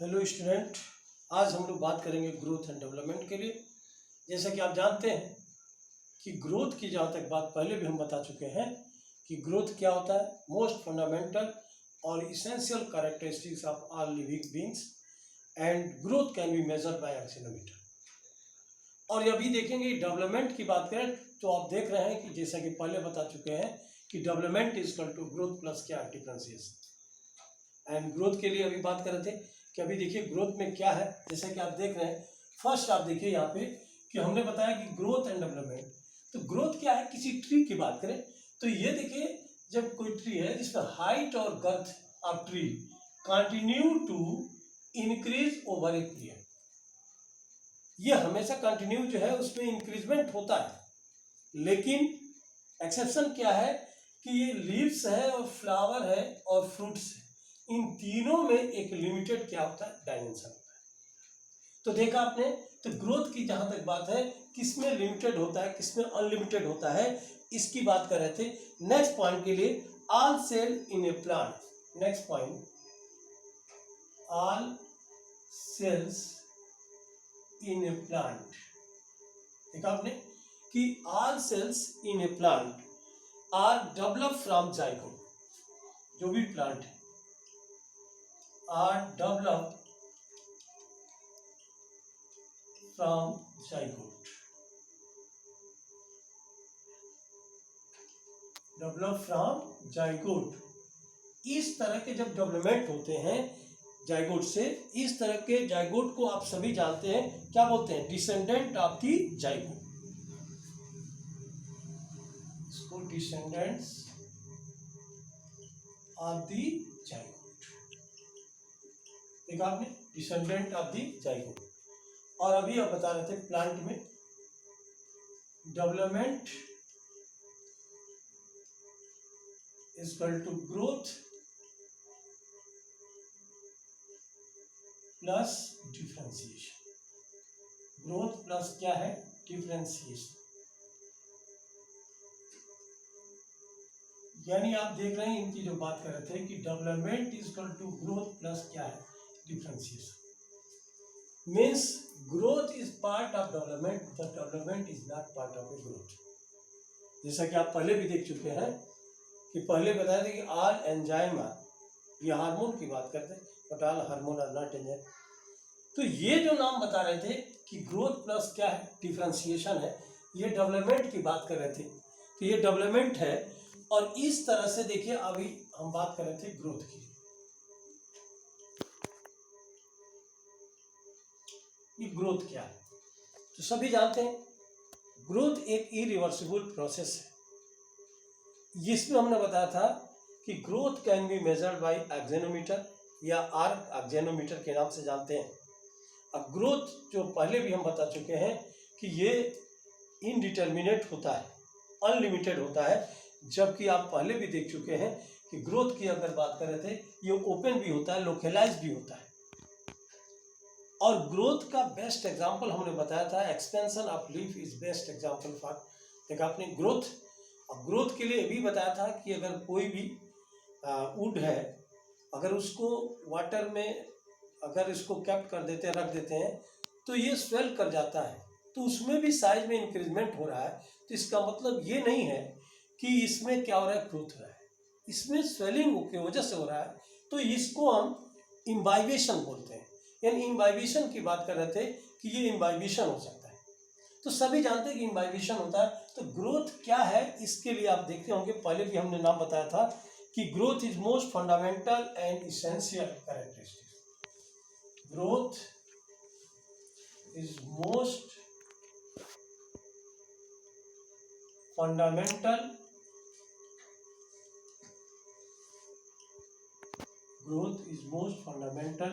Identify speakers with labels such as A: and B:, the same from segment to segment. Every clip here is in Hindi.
A: हेलो स्टूडेंट, आज हम लोग बात करेंगे ग्रोथ एंड डेवलपमेंट के लिए। जैसा कि आप जानते हैं कि ग्रोथ की जहाँ तक बात पहले भी हम बता चुके हैं कि ग्रोथ क्या होता है, मोस्ट फंडामेंटल और essential characteristics of all living beings and growth can be measured bye accelerometer. और अभी देखेंगे डेवलपमेंट की बात करें तो आप देख रहे हैं कि जैसा कि पहले बता चुके हैं कि development is equal to growth plus क्या डिफरेंशिएशन। एंड ग्रोथ के लिए अभी बात कर रहे थे कि अभी देखिए ग्रोथ में क्या है। जैसे कि आप देख रहे हैं, फर्स्ट आप देखिए यहाँ पे कि हमने बताया कि ग्रोथ एंड डेवलपमेंट। तो ग्रोथ क्या है, किसी ट्री की बात करें तो ये देखिए जब कोई ट्री है जिसमें हाइट और girth of tree continue to increase over a period, ये हमेशा कंटिन्यू जो है उसमें इंक्रीजमेंट होता है। लेकिन एक्सेप्शन क्या है कि ये लीव्स है और फ्लावर है और फ्रूट्स है, इन तीनों में एक लिमिटेड क्या होता है, डायमेंशन होता है। तो देखा आपने, तो ग्रोथ की जहां तक बात है किसमें लिमिटेड होता है किसमें अनलिमिटेड होता है, इसकी बात कर रहे थे। नेक्स्ट पॉइंट के लिए all cell in a plant, next point all cells in a plant. देखा आपने कि all cells in a plant are develop from zygote, जो भी प्लांट है are developed from zygote, developed from zygote। इस तरह के जब डेवलपमेंट होते हैं जाइगोट से, इस तरह के जाइगोट को आप सभी जानते हैं क्या बोलते हैं, डिसेंडेंट ऑफ दी जाइगोट। इसको डिसेंडेंट्स ऑफ दी जाइगोट, देखा आपने, डिसेंडेंट ऑफ दी जाइगोट। और अभी आप बता रहे थे प्लांट में development is equal to growth plus differentiation. Growth plus क्या है, डिफरेंशिएशन। यानी आप देख रहे हैं इनकी जो बात कर रहे थे कि development is equal to growth plus क्या है, differentiation means growth is part of development but development is not part of a growth। जैसा कि आप पहले भी देख चुके हैं कि पहले बताया था कि all enzyme are, ये हार्मोन की बात करते हैं, but all hormone are not enzyme। तो ये जो नाम बता रहे थे कि ग्रोथ प्लस क्या है, डिफरेंशिएशन है, ये डेवलपमेंट की बात कर रहे थे। तो ये डेवलपमेंट है। और इस तरह से देखिए अभी हम बात कर रहे थे ग्रोथ की। ये ग्रोथ क्या है, तो सभी जानते हैं ग्रोथ एक इरिवर्सिबल प्रोसेस है। जिसमें हमने बताया था कि growth can be measured by auxanometer या आर्क एक्सेनोमीटर के नाम से जानते हैं। अब ग्रोथ जो पहले भी हम बता चुके हैं कि ये इनडिटर्मिनेट होता है, अनलिमिटेड होता है, जबकि आप पहले भी देख चुके हैं कि ग्रोथ की अगर बात कर रहे थे ये ओपन भी होता है, लोकलाइज भी होता है। और ग्रोथ का बेस्ट एग्जांपल हमने बताया था, expansion of leaf is best example for, देखा आपने ग्रोथ। अब ग्रोथ के लिए भी बताया था कि अगर कोई भी वुड है, अगर उसको वाटर में अगर इसको कैप्ट कर देते हैं, रख देते हैं, तो ये स्वेल कर जाता है, तो उसमें भी साइज में इंक्रीजमेंट हो रहा है। तो इसका मतलब ये नहीं है कि इसमें क्या हो रहा है, ग्रोथ हो रहा है, इसमें स्वेलिंग की वजह से हो रहा है। तो इसको हम इम्बाइबेशन बोलते हैं। यानी इम्बाइबेशन की बात कर रहे थे कि ये इम्बाइबेशन हो सकता है। तो सभी जानते हैं कि इम्बाइबेशन होता है। तो ग्रोथ क्या है, इसके लिए आप देखते होंगे पहले भी हमने नाम बताया था कि growth is most fundamental and essential characteristics. Growth is most fundamental, growth is most fundamental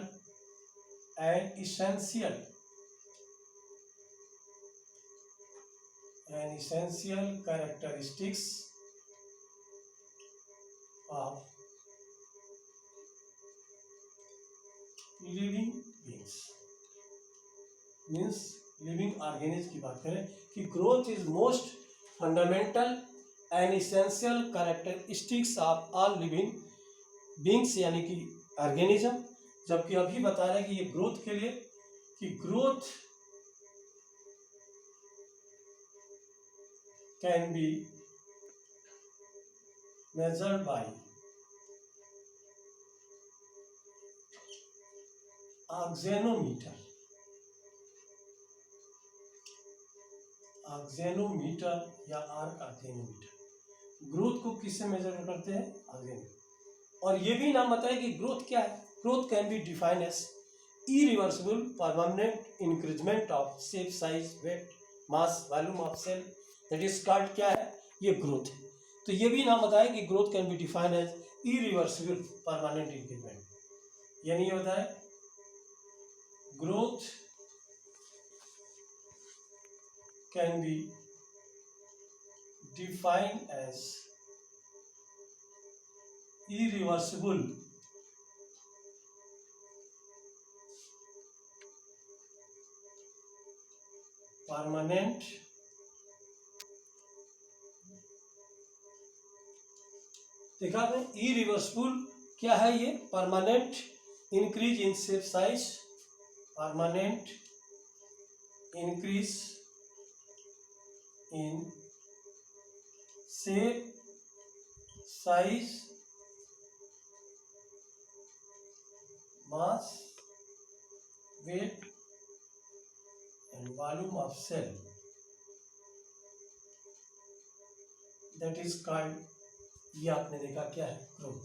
A: and essential characteristics of living beings। Means living organism की बात करें कि growth is most fundamental and essential characteristics of all living beings, यानी कि ऑर्गेनिज्म जबकि अभी बता रहे हैं कि ये ग्रोथ के लिए, कि growth can B measured by axenometer या आर्क axenometer। ग्रोथ को किससे मेजर करते हैं? axenometer। और ये भी नाम बताया कि ग्रोथ क्या है। Growth can be defined as irreversible permanent increment of shape, size, weight, mass, volume of cell, that is called क्या है? ये ग्रोथ है। तो ये भी नाम बताया कि growth can be defined as irreversible permanent increment, यानी ये होता है growth can be defined as irreversible permanent देखा आपने irreversible क्या है? ये permanent increase in shape size, permanent increase in shape size, mass, weight and volume of cell, that is called, ये आपने देखा क्या है? ग्रोथ।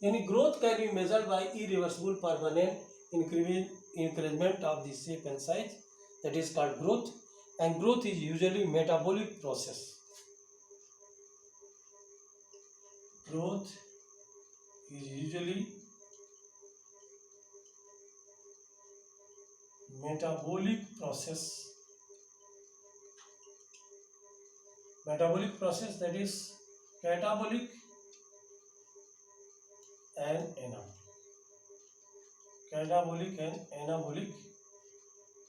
A: यानी growth can be measured bye irreversible permanent increment of the shape and size, that is called growth, and growth is usually metabolic process. Growth is usually metabolic process, that is catabolic and anabolic।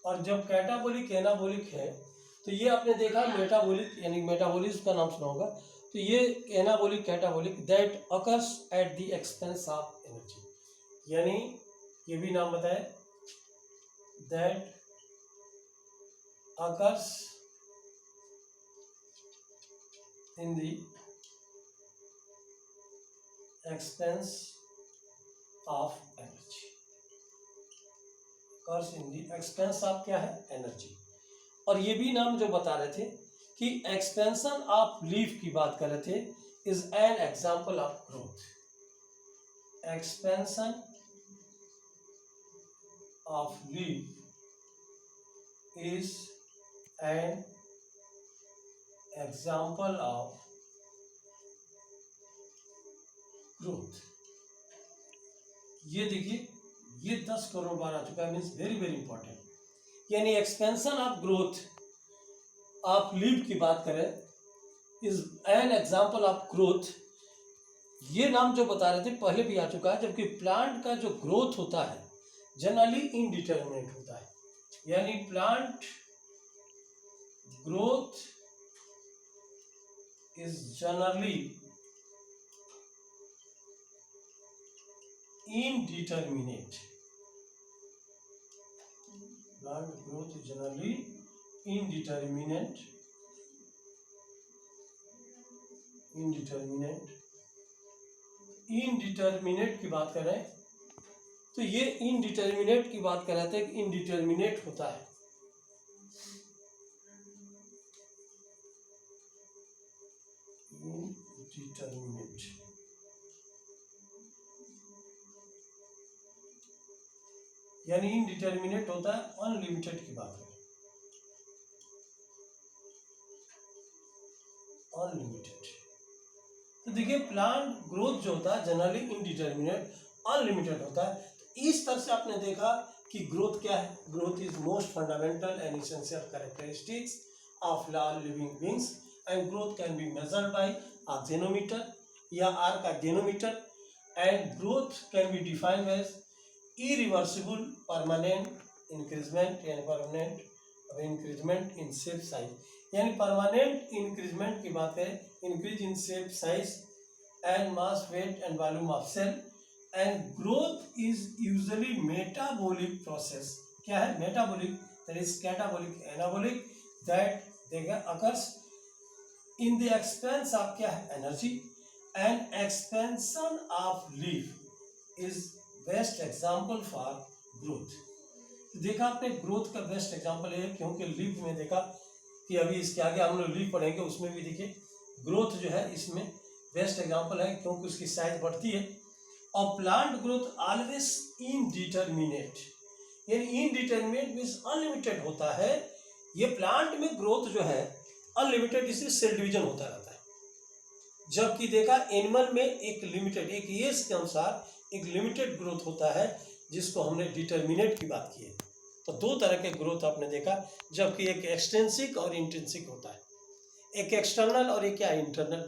A: और जब कैटाबोलिक एनाबोलिक है तो ये आपने देखा मेटाबॉलिक, यानी मेटाबॉलिज्म का नाम सुना होगा। तो ये anabolic catabolic that occurs at the expense of energy, यानी ये भी नाम बताए that occurs in the expense of energy, occurs in the expense of क्या है? एनर्जी। और ये भी नाम जो बता रहे थे कि एक्सपेंशन ऑफ लीफ की बात कर रहे थे, is an example of growth. Expansion of leaf is an example of growth। ये देखिए, ये 10 करोड़ बार आ चुका है, मीन्स वेरी वेरी इंपॉर्टेंट। यानी expansion of growth of leaf की बात करें is an example of growth. ये नाम जो बता रहे थे पहले भी आ चुका है। जबकि प्लांट का जो ग्रोथ होता है जनरली इनडिटर्मिनेट होता है, यानी plant growth is generally indeterminate, plant growth is generally indeterminate की बात करें तो ये इनडिटर्मिनेट की बात कर रहे थे कि इनडिटर्मिनेट होता है। इनडिटर्मिनेट यानी इनडिटर्मिनेट होता है, अनलिमिटेड की बात करें, अनलिमिटेड। तो देखिए प्लांट ग्रोथ जो होता है जनरली इनडिटर्मिनेट, अनलिमिटेड होता है। इस तरह से आपने देखा कि ग्रोथ क्या है। Growth is most fundamental and essential characteristics of all living beings and growth can be measured by axenometer या arc axenometer, and growth can be defined as irreversible permanent increment यानी permanent increment in shape size, यानी परमानेंट इंक्रीजमेंट की बात है, increase in shape size and mass weight and volume of cell, and growth is usually metabolic process. क्या है? Metabolic, that is catabolic, anabolic, that occurs in the expense of क्या है? Energy, and expansion of leaf is best example for growth. देखा आपने, ग्रोथ का बेस्ट एग्जाम्पल है, क्योंकि लीफ में देखा कि अभी इसके आगे हम लोग लीफ पढ़ेंगे, उसमें भी देखिए ग्रोथ जो है इसमें बेस्ट एग्जाम्पल है, क्योंकि उसकी साइज बढ़ती है। और प्लांट ग्रोथ ऑलवेज इनडिटर्मिनेट, यानी इनडिटर्मिनेट मीन्स अनलिमिटेड होता है। ये प्लांट में ग्रोथ जो है अनलिमिटेड, इससे सेल डिवीजन होता रहता है। जबकि देखा एनिमल में एक लिमिटेड, एक एज के अनुसार एक लिमिटेड ग्रोथ होता है, जिसको हमने डिटर्मिनेट की बात की है। तो दो तरह के ग्रोथ आपने देखा, जबकि एक एक्सटेंसिक और इंट्रिंसिक होता है, एक एक्सटर्नल और एक क्या इंटरनल।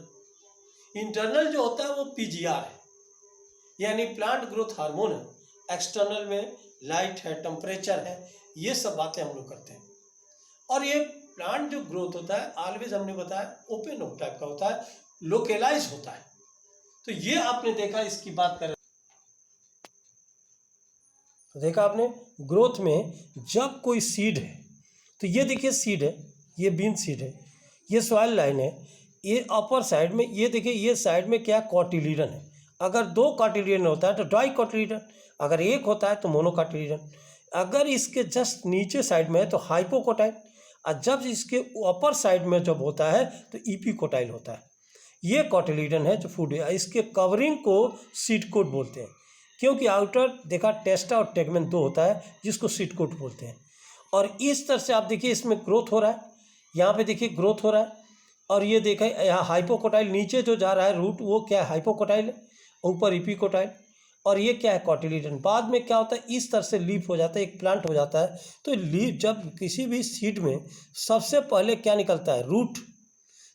A: इंटरनल जो होता है वो पीजीआर है, यानी प्लांट ग्रोथ हार्मोन है। एक्सटर्नल में लाइट है, टेम्परेचर है, ये सब बातें हम लोग करते हैं। और ये प्लांट जो ग्रोथ होता है ऑलवेज हमने बताया ओपन टाइप का होता है, लोकेलाइज होता है। तो ये आपने देखा, इसकी बात करें तो देखा आपने ग्रोथ में जब कोई सीड है, तो ये देखिए सीड है, ये बीन सीड है, ये सॉइल लाइन है, ये अपर साइड में, ये देखिए ये साइड में क्या कॉटिलीडन है। अगर दो कॉटिलीडन होता है तो डाई कॉटिलीडन, अगर एक होता है तो मोनोकॉटिलीडन। अगर इसके जस्ट नीचे साइड में है तो हाइपोकोटाइल, और जब इसके अपर साइड में जब होता है तो इपिकोटाइल होता है। ये कॉटिलीडन है जो फूड है, इसके कवरिंग को सीड कोट बोलते हैं, क्योंकि आउटर देखा टेस्टा और टेगमेन दो होता है, जिसको सीड कोट बोलते हैं। और इस तरह से आप देखिए इसमें ग्रोथ हो रहा है, यहाँ पे देखिए ग्रोथ हो रहा है। और ये देखा यहाँ हाइपोकोटाइल, नीचे जो जा रहा है रूट वो क्या है? हाइपोकोटाइल है, ऊपर इपिकोटाइल, और ये क्या है? कॉटिलीडन। बाद में क्या होता है? इस तरह से लीफ हो जाता है, एक प्लांट हो जाता है। तो लीफ जब किसी भी सीड में सबसे पहले क्या निकलता है? रूट।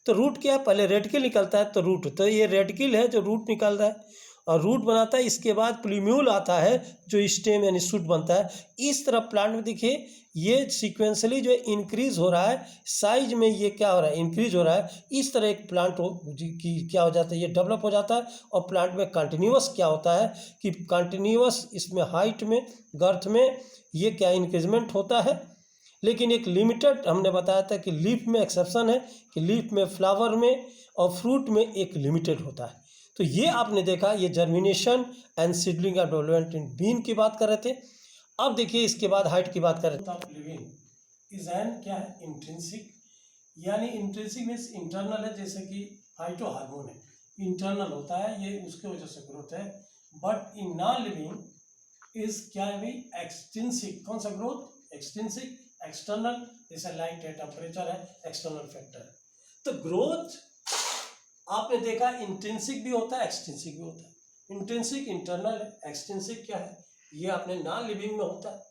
A: तो रूट क्या है? पहले रेडिकल निकलता है, तो रूट, तो ये रेडिकल है जो रूट निकल रहा है और रूट बनाता है। इसके बाद प्लीम्यूल आता है जो स्टेम यानी शूट बनता है। इस तरह प्लांट में देखिए ये सीक्वेंसली जो इंक्रीज हो रहा है साइज में, ये क्या हो रहा है? इंक्रीज हो रहा है। इस तरह एक प्लांट की क्या हो जाता है? ये डेवलप हो जाता है। और प्लांट में कंटिन्यूअस क्या होता है कि कंटिन्यूअस इसमें हाइट में, गर्थ में ये क्या इंक्रीजमेंट होता है। लेकिन एक लिमिटेड, हमने बताया था कि लीफ में एक्सेप्शन है, कि लीफ में, फ्लावर में और फ्रूट में एक लिमिटेड होता है। तो ये आपने देखा, ये germination and seedling of development in bean की बात कर रहे थे। अब देखिए इसके बाद हाइट की बात कर रहे थे। लिविंग इज एन क्या है? इंट्रिंसिक, यानी इंट्रिंसिक मीन्स इंटरनल है, जैसे कि फाइटो हार्मोन है, इंटरनल होता है, ये उसके वजह से ग्रोथ है। But in non living is क्या है भाई? एक्सटेंसिक। कौन सा ग्रोथ? एक्सटेंसिक, एक्सटर्नल, जैसे लाइट है, टेम्परेचर है, एक्सटर्नल फैक्टर। तो ग्रोथ आपने देखा इंट्रिंसिक भी होता है, एक्सटेंसिक भी होता है। इंट्रिंसिक इंटरनल है, एक्सटेंसिक क्या है? ये अपने नॉन लिविंग में होता है।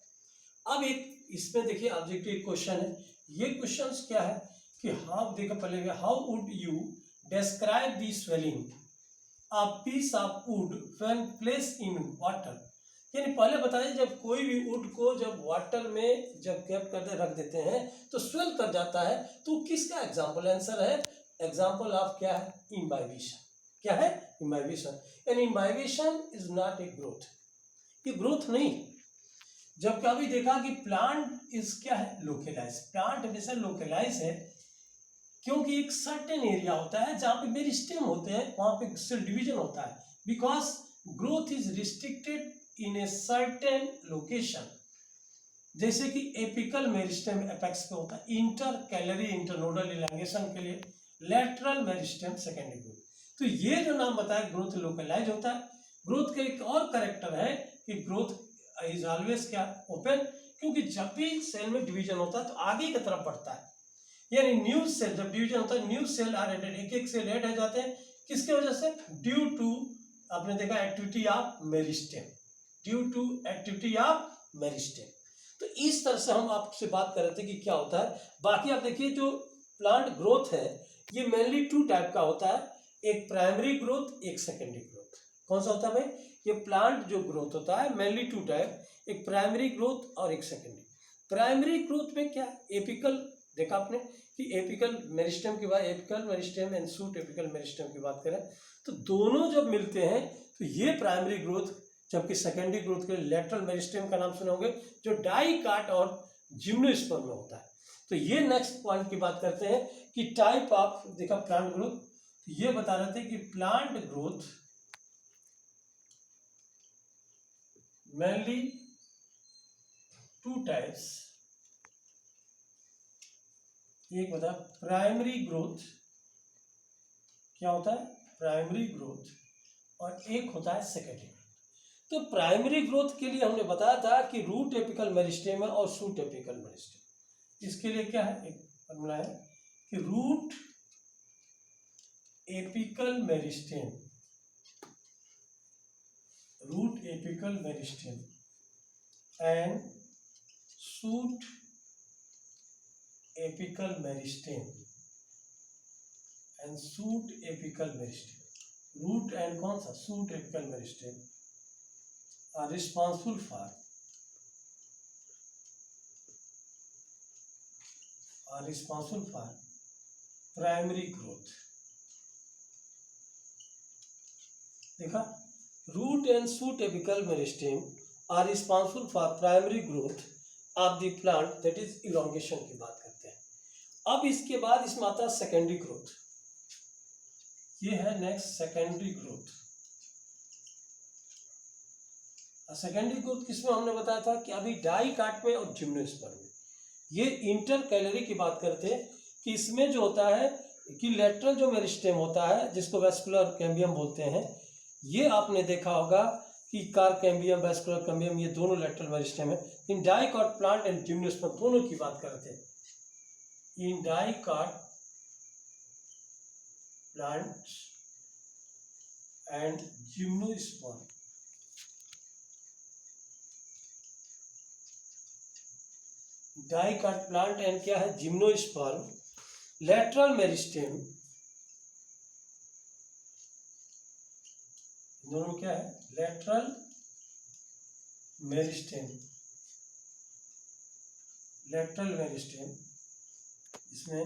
A: अब एक इसमें देखिए ऑब्जेक्टिव क्वेश्चन है, ये क्वेश्चन क्या है कि हाउ, देखो पहले, how would you describe the swelling a piece of wood when placed in water. यानी पहले बताइए, जब कोई भी वुड को जब वाटर में जब कैप करके रख देते हैं तो स्वेल कर जाता है, तो किसका एग्जाम्पल? आंसर है एग्जाम्पल ऑफ क्या है? इम्बाइबिशन। क्या है? Imbibition. And imbibition is not a growth, ये ग्रोथ नहीं। जब कभी देखा कि प्लांट इज क्या है? लोकेलाइज। प्लांट हमेशा लोकेलाइज है, क्योंकि एक सर्टेन एरिया होता है जहाँ पे मेरिस्टेम होते हैं, वहाँ पे सेल डिवीजन होता है। Because growth is restricted in a certain location, जैसे कि एपिकल मेरिस्टेम एपेक्स पे होता है, इंटर कैलरी इंटरनोडल इलांगेशन के लिए, लेटरल मेरिस्टेम सेकेंडरी ग्रोथ। तो ये जो नाम बताया, ग्रोथ लोकलाइज होता है। ग्रोथ का एक और करेक्टर है कि ग्रोथ इज ऑलवेज क्या? ओपन, क्योंकि जब भी सेल में डिवीजन होता है तो आगे की तरफ बढ़ता है। यानी न्यू सेल जब डिवीजन होता है, न्यू सेल आर एडेड, एक एक सेल ऐड हो जाते हैं, किसके वजह से? ड्यू टू, आपने देखा, activity of meristem, due to activity of meristem. तो इस तरह से हम आपसे बात कर रहे थे कि क्या होता है। बाकी आप देखिए जो प्लांट ग्रोथ है ये मेनली टू टाइप का होता है, एक प्राइमरी ग्रोथ, एक सेकेंडरी ग्रोथ। कौन सा होता है भाई? ये प्लांट जो ग्रोथ होता है मेनली टू टाइप, एक प्राइमरी ग्रोथ और एक सेकेंडरी। प्राइमरी ग्रोथ में क्या? एपिकल, देखा आपने कि एपिकल मेरिस्टेम की बात, apical meristem and shoot apical meristem की बात करें तो दोनों जब मिलते हैं तो ये प्राइमरी ग्रोथ जबकि सेकेंडरी ग्रोथ के लिए लेटरल मेरिस्टेम का नाम सुने होंगे, जो डाइकाट और जिम्नोस्पर्म में होता है। तो ये नेक्स्ट पॉइंट की बात करते हैं कि टाइप ऑफ देखा प्लांट ग्रोथ। ये बता रहे थे कि plant growth mainly two types. एक बता प्राइमरी ग्रोथ, क्या होता है प्राइमरी ग्रोथ, और एक होता है सेकेंडरी। तो प्राइमरी ग्रोथ के लिए हमने बताया था कि रूट एपिकल मेरिस्टेम है और शूट एपिकल मेरिस्टेम। इसके लिए क्या है, एक फॉर्मूला है कि root apical meristem, root apical meristem and shoot apical meristem and shoot apical meristem, root and कौन सा shoot apical meristem are responsible for primary growth। देखा, root and shoot apical meristem are responsible for primary growth of the plant, that is elongation की बात करते हैं। अब इसके बाद इसमें आता है सेकेंडरी ग्रोथ। ये है next secondary growth. Secondary growth किसमें हमने बताया था कि अभी डाइकाट में और जिम्नोस्पर्म में। ये इंटर कैलरी की बात करते हैं कि इसमें जो होता है कि लेटरल जो मेरिस्टेम होता है जिसको वेस्कुलर कैम्बियम बोलते हैं, ये आपने देखा होगा कि कार कैम्बियम वेस्कुलर कैम्बियम ये दोनों लेटरल मेरिस्टेम है। In dicot plant and gymnosperm दोनों की बात करते हैं। In dicot plant and gymnosperm, dicot plant and क्या है जिम्नोस्पर्म, लेटरल मेरिस्टेम, दोनों क्या है लेटरल मेरिस्टेम, लेटरल मेरिस्टेम, इसमें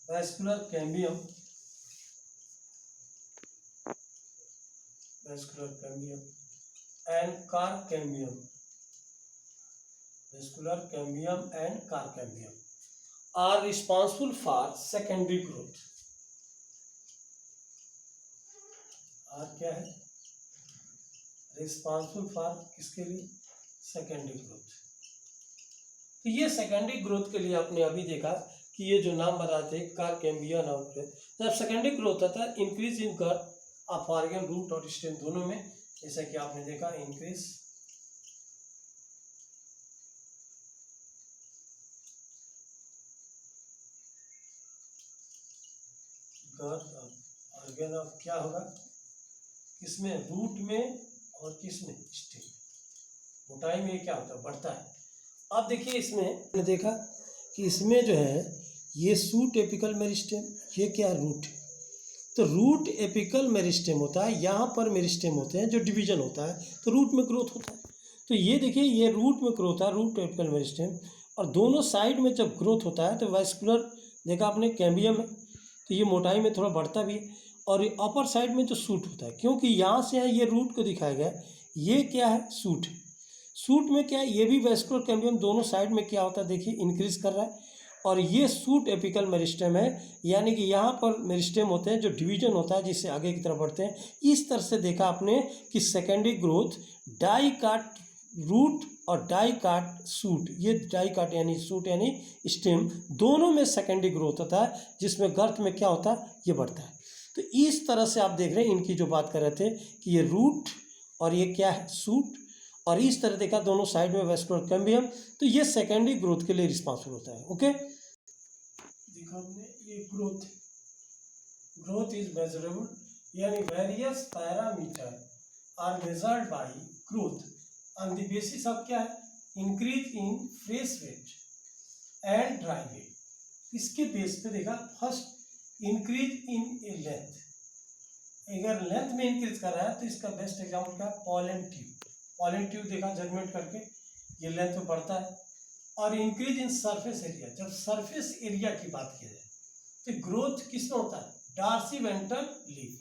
A: vascular cambium, vascular cambium and cork cambium, vascular cambium and cork cambium are responsible for secondary growth। और क्या है रिस्पॉन्सिबल फॉर किसके लिए सेकेंडरी ग्रोथ। तो ये सेकेंडरी ग्रोथ के लिए आपने अभी देखा कि ये जो नाम बताते हैं कार कैम्बियम और जब सेकेंडरी ग्रोथ होता है increase in girth of organ root और स्टेम दोनों में, जैसा कि आपने देखा increase girth of organ of क्या होगा किसमें रूट में और किसमें स्टेम, मोटाई में क्या होता है बढ़ता है। अब देखिए इसमें हमने देखा कि इसमें जो है ये शूट एपिकल मेरिस्टेम, ये क्या रूट है। तो रूट एपिकल मेरिस्टेम होता है, यहाँ पर मेरिस्टेम होते हैं जो डिवीजन होता है तो रूट में ग्रोथ होता है। तो ये देखिए ये रूट में ग्रोथ है रूट एपिकल मेरिस्टेम, और दोनों साइड में जब ग्रोथ होता है तो वेस्कुलर देखा आपने कैम्बियम है तो ये मोटाई में थोड़ा बढ़ता भी है, और ये अपर साइड में जो सूट होता है क्योंकि यहाँ से है ये रूट को दिखाया गया है, ये क्या है सूट है। सूट में क्या है ये भी वेस्कुलर कैम्बियम दोनों साइड में क्या होता है देखिए इंक्रीज कर रहा है, और ये सूट एपिकल मेरिस्टेम है, यानी कि यहाँ पर मेरिस्टेम होते हैं जो डिवीजन होता है जिससे आगे की तरफ बढ़ते हैं। इस तरह से देखा आपने कि सेकेंडरी ग्रोथ डाइकाट रूट और डाइकाट सूट, ये डाइकाट यानी सूट यानी स्टेम दोनों में सेकेंडरी ग्रोथ होता है जिसमें गर्थ में क्या होता है ये बढ़ता है। तो इस तरह से आप देख रहे हैं इनकी जो बात कर रहे थे कि ये रूट और ये क्या है सूट, और इस तरह देखा दोनों साइड में वेस्कुलर कैम्बियम, तो ये सेकेंडरी ग्रोथ के लिए रिस्पॉन्सिबल होता है। ओके देखा हमने ये ग्रोथ, ग्रोथ इज मेजरेबल यानी various parameter are measured by growth on the basis of क्या है increase in fresh weight and dry weight. इसके बेस पे देखा first increase in a length, अगर लेंथ में इंक्रीज कर रहा है तो इसका बेस्ट एग्जाम्पल क्या पॉलन ट्यूब, पॉलन ट्यूब देखा जजमेंट करके ये लेंथ में बढ़ता है। और इंक्रीज इन सरफेस एरिया, जब सरफेस एरिया की बात की जाए तो ग्रोथ किसमें होता है डार्सी वेंट्रल लीफ,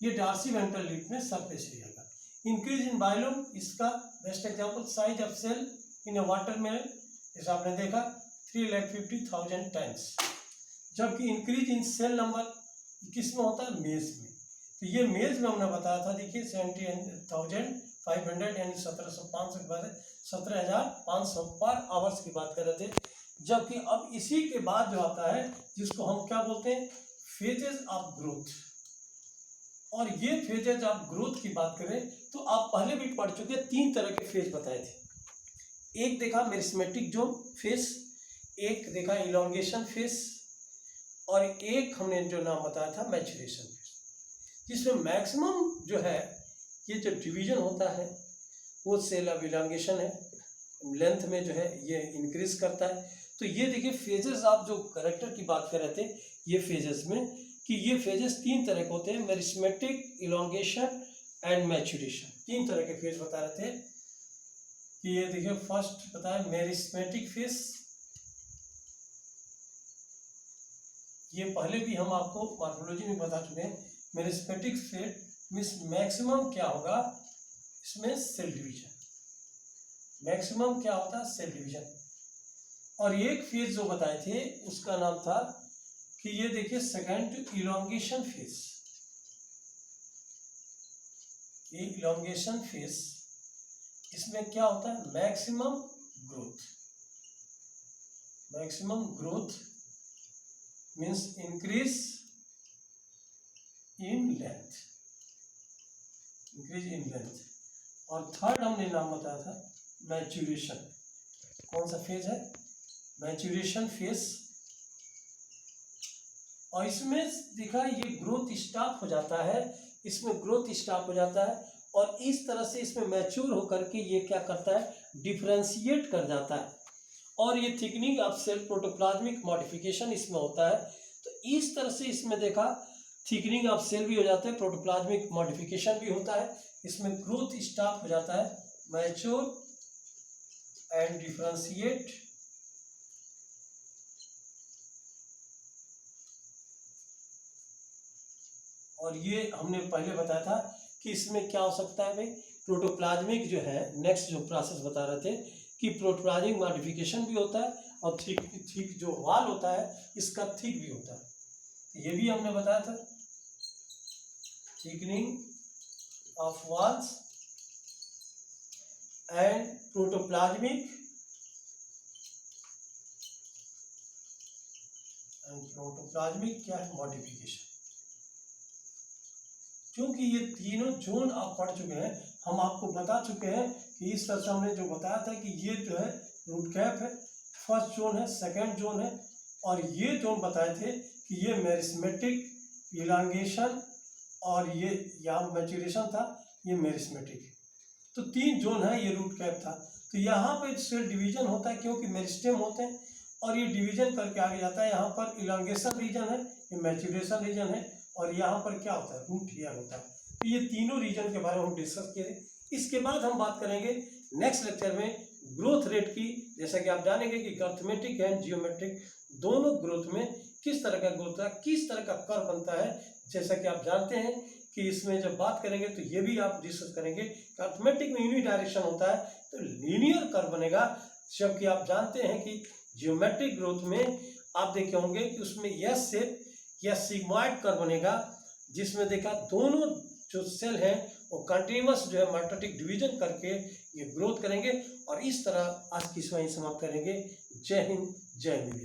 A: ये डार्सी वेंट्रल लीफ में सरफेस एरिया का इंक्रीज इन वॉल्यूम, इसका best example size of cell in a watermelon, जैसे आपने देखा 3,50,000 टाइम्स। जबकि इंक्रीज इन सेल नंबर किस में होता है, मेज में। तो ये मेज में हमने बताया था, देखिए 70,500 यानी 17,500 की बात है, 17,500 पर आवर्स की बात कर रहे थे। जबकि अब इसी के बाद जो आता है जिसको हम क्या बोलते हैं, फेजेस ऑफ ग्रोथ। और ये फेजेस ऑफ ग्रोथ की बात करें तो आप पहले भी पढ़ चुके, 3 तरह के फेज बताए थे। एक देखा मेरिस्मेटिक जोन फेज, एक देखा इलोंगेशन फेज, और एक हमने जो नाम बताया था मैचुरेशन फेज, जिसमें मैक्सिमम जो है ये जो डिवीजन होता है वो सेल ऑफ इलोंगेशन है, लेंथ में जो है ये इंक्रीज करता है। तो ये देखिए फेजेस, आप जो करेक्टर की बात कर रहे थे ये फेजेस में, कि ये फेजेस 3 तरह के होते हैं, मेरिस्मेटिक, इलोंगेशन एंड मैचुरेशन। 3 तरह के फेज बता रहे थे कि ये देखिए फर्स्ट बताया मेरिस्मेटिक फेज। ये पहले भी हम आपको मॉर्फोलॉजी में बता चुके हैं। मेरिस्मेटिक फेज मीन्स मैक्सिमम क्या होगा इसमें, सेल डिवीजन। मैक्सिमम क्या होता है, सेल डिवीजन। और एक फेज जो बताए थे उसका नाम था कि ये देखिए सेकंड इलोंगेशन फेज। ये इलोंगेशन फेज, इसमें क्या होता है, maximum growth. Maximum growth means increase in length, increase in length. और थर्ड हमने नाम बताया था मैचुरेशन। कौन सा फेज है, मैचुरेशन फेज। और इसमें देखा ये ग्रोथ स्टॉप हो जाता है, इसमें ग्रोथ स्टॉप हो जाता है, और इस तरह से इसमें मैच्योर होकर के ये क्या करता है, डिफरेंशिएट कर जाता है। और ये thickening of cell, protoplasmic modification इसमें होता है। तो इस तरह से इसमें देखा थिकनिंग ऑफ सेल भी हो जाता है, प्रोटोप्लाज्मिक मॉडिफिकेशन भी होता है, इसमें ग्रोथ स्टॉप हो जाता है, मैच्योर एंड डिफरेंशिएट। और ये हमने पहले बताया था कि इसमें क्या हो सकता है भाई, प्रोटोप्लाज्मिक जो है, नेक्स्ट जो प्रोसेस बता रहे थे कि प्रोटोप्लाज्मिक मॉडिफिकेशन भी होता है, और थिक जो वाल होता है इसका थिक भी होता है। ये भी हमने बताया था, thickening of walls and protoplasmic क्या है, मॉडिफिकेशन। क्योंकि ये तीनों जोन आप पढ़ चुके हैं, हम आपको बता चुके हैं कि इस तरह से हमने जो बताया था कि ये जो है रूट कैप है, फर्स्ट जोन है, सेकंड जोन है, और ये जोन बताए थे कि ये मेरिस्मेटिक, इलांगेशन, और ये यहाँ मैचुरेशन था, ये मेरिस्मेटिक। तो 3 जोन है, ये रूट कैप था। तो यहाँ पे सेल डिवीजन होता है क्योंकि मेरिस्टेम होते हैं, और ये डिवीजन करके आगे जाता है। यहाँ पर इलांगेशन रीजन है, ये मैचुरेशन रीजन है, और यहाँ पर क्या होता है, रूट हेयर होता है। तो ये तीनों रीजन के बारे में हम डिस्कस किए। इसके बाद हम बात करेंगे नेक्स्ट लेक्चर में ग्रोथ रेट की। जैसा कि आप जानेंगे कि अर्थमेटिक एंड जियोमेट्रिक दोनों ग्रोथ में किस तरह का ग्रोथ है, किस तरह का कर्व बनता है। जैसा कि आप जानते हैं कि इसमें जब बात करेंगे तो ये भी आप डिस्कस करेंगे कि अर्थमेटिक में यूनि डायरेक्शन होता है तो लीनियर कर्व बनेगा, जबकि आप जानते हैं कि जियोमेट्रिक ग्रोथ में आप देखे होंगे कि उसमें एस शेप या सिग्मॉइड कर्व बनेगा, जिसमें देखा दोनों जो सेल हैं वो कंटिन्यूअस जो है माइटोटिक डिवीजन करके ये ग्रोथ करेंगे। और इस तरह आज की इसमें समाप्त करेंगे। जय हिंद, जय हिंद।